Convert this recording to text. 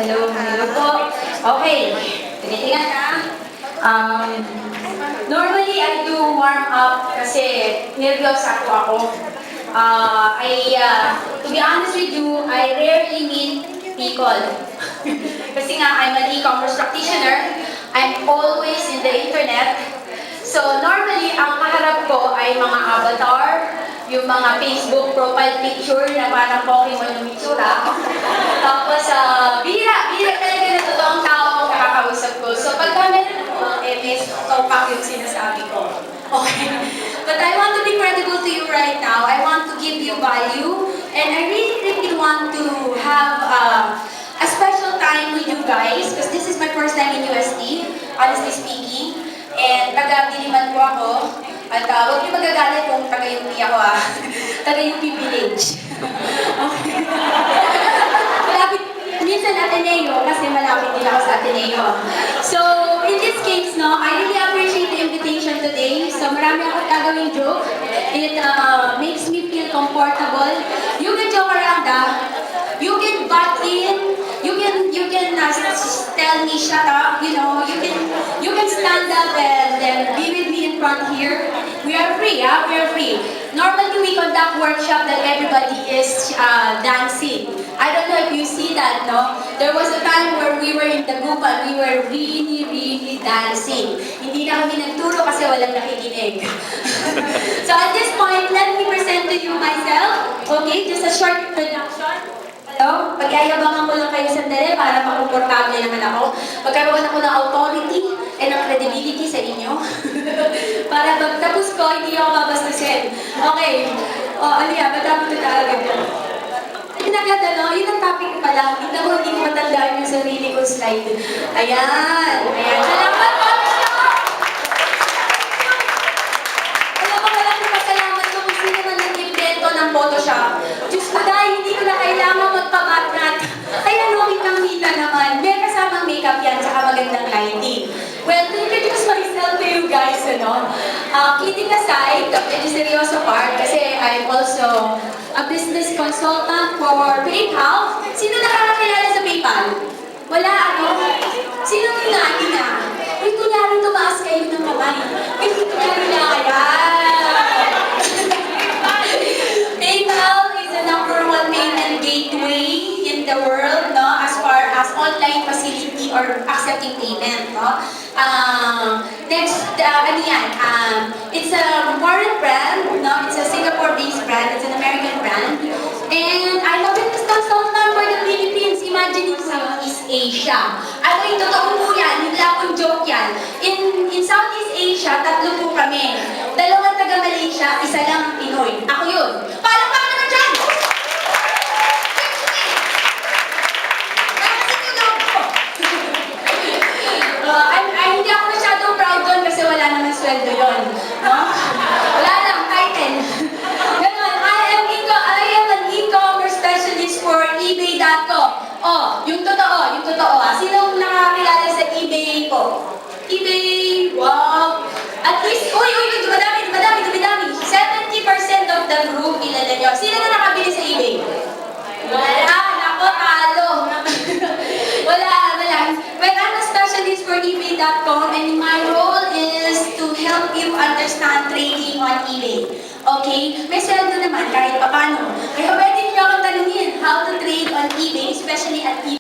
Hello po. Okay, tinitingan ka. Normally, I do warm up kasi nervyos ako. To be honest with you, I rarely meet people. Kasi nga, I'm an e-commerce practitioner. I'm always in the internet. So, normally, ang kaharap ko ay mga avatar, yung mga Facebook profile picture na parang Pokemon yung itsura. Tapos, bira talaga na totoong tao ang makakausap ko. So, pagka meron ako, miss, topak yung sinasabi ko. Okay. But I want to be credible to you right now. I want to give you value. And I really want to have a special time with you guys because this is my first time in USD, honestly speaking. And taga-Diliman po ako. At huwag niyo magagalit kung taga-UP ako taga-UP Village. Okay. Malapit, minsan Ateneo kasi malapit din ako sa Ateneo. So, in this case, no, I really appreciate the invitation today. So, marami akong gagawing joke. It makes me feel comfortable. You can joke around, you can butt in, you can tell me shut up, you know, you can stand up and be with me in front here. We are free, we are free. Normally we conduct workshop that everybody is dancing. I don't know if you see that, no? There was a time where we were in the group and we were really dancing. Hindi na kami nagturo kasi walang nakikinig. So at this point, let me present to you myself. Okay, just a short introduction. Hello? Pag-ayabangan ko lang kayo sandali para makomportable naman ako. Magkaroon ako ng authority and ng credibility sa inyo. Para pagtapos ko, hindi ako babastusin. Okay. Aliyah, matapos ko talaga. Yun agad, yun ang topic pala. Hindi ko matandaan yung sarili kong slide. Ayan. Salamat po! Alam mo, maraming pasalamat ko kung sino man nag-invento ng Photoshop. Diyos ko dahil hindi ko na kailangan magpamatnat. Ayan, kitang-kita naman. May kasamang makeup yan, tsaka magandang lighting. Well, to introduce myself to you guys, kidding aside, medyo seryoso part, kasi I'm also a business consultant for PayPal. Sino nakakakilala sa PayPal? Wala, Sino tunani na? Uy, kunyari tumaas kayo ng kamay. Uy, kunyari na kaya. PayPal is the #1 payment gateway in the world, no? As far as online facility or accepting payment, no? Next, it's a foreign brand, no? It's a Singapore-based brand. It's an American brand. And I'm a business consultant for the Philippines. Imagine it's Southeast Asia. Yung totoo po yan, hindi akong joke yan. In Southeast Asia, 3 po kami. 2 taga-Malaysia, 1 lang Pinoy. Ako yun. Paano naman dyan? Hindi ako masyadong proud doon kasi wala naman sweldo yun. No? Wala lang, title. Ganon, I am an e-commerce specialist for eBay.com. Yung totoo. Sinong nakakilala sa eBay ko? eBay, wow. At least, dumadami. 70% of the group kilala nyo. Sino na nakabili sa eBay? Wala, nako, talo. Wala. Well, I'm a specialist for eBay.com and my role is to help you understand trading on eBay. Okay? May sweldo naman kahit papano. Kaya pwede niyo akong tanungin how to trade on eBay, especially at eBay.